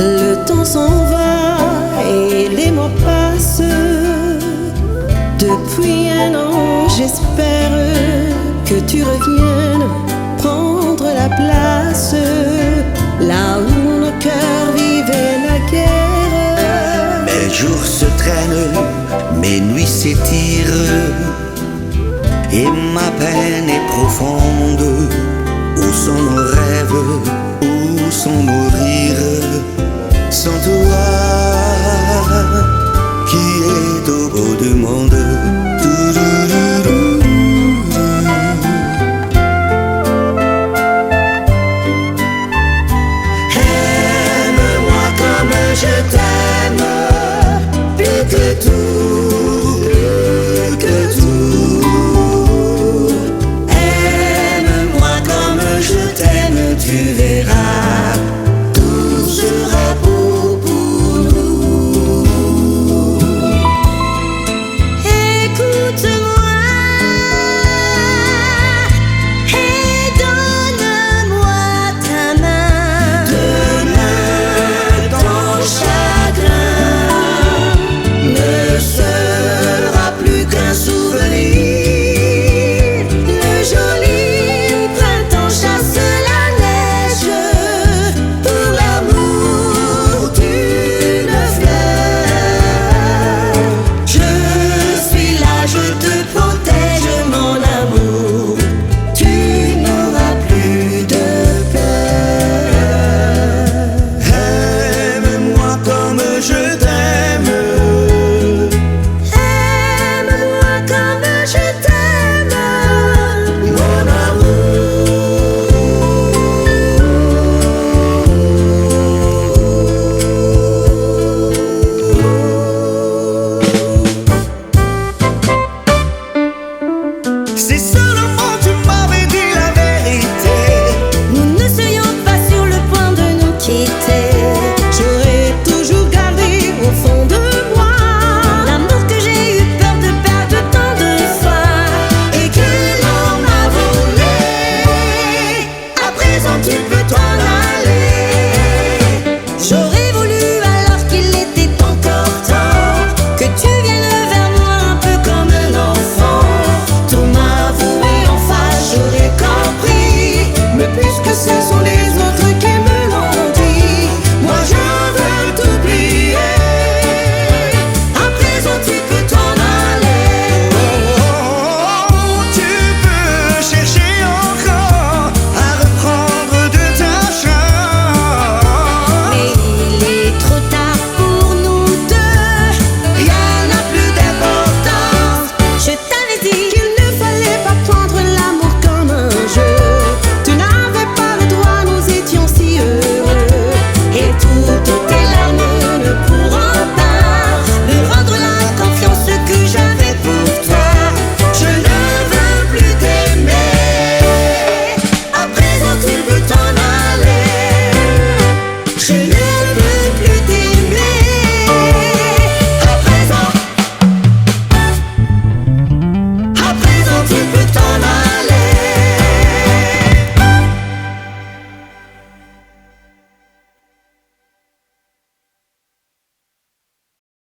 Le temps s'en va et les mois passent. Depuis un an, j'espère que tu reviennes prendre la place là où nos cœurs vivaient la guerre. Mes jours se traînent, mes nuits s'étirent et ma peine est profonde. Où sont nos rêves, où sont nos rires? Sans toi qui est au bout du monde. Aime-moi comme je t'aime, plus que tout, plus que tout. Aime-moi comme je t'aime, tu verras, tout sera beau pour nous. Écoute-moi et donne-moi ta main. Demain, ton chagrin ne sera plus qu'un souvenir. Le joli printemps chasse la neige pour l'amour d'une fleur. Je suis là, je te protège, mon amour. Tu n'auras plus de peur. Aime-moi comme je t'aime. Aime-moi comme je t'aime. Mon Si seulement tu m'avais dit la vérité, Nous ne serions pas sur le point de nous quitter. J'aurais toujours gardé au fond de moi L'amour que j'ai eu peur de perdre tant de fois. et que l'on m'a volé. À présent tu peux t'en aller. J'aurais voulu alors qu'il était encore temps que tu viennes vers moi un peu comme un enfant. Tout m'avouer en face, j'aurais compris. Mais puisque ce sont les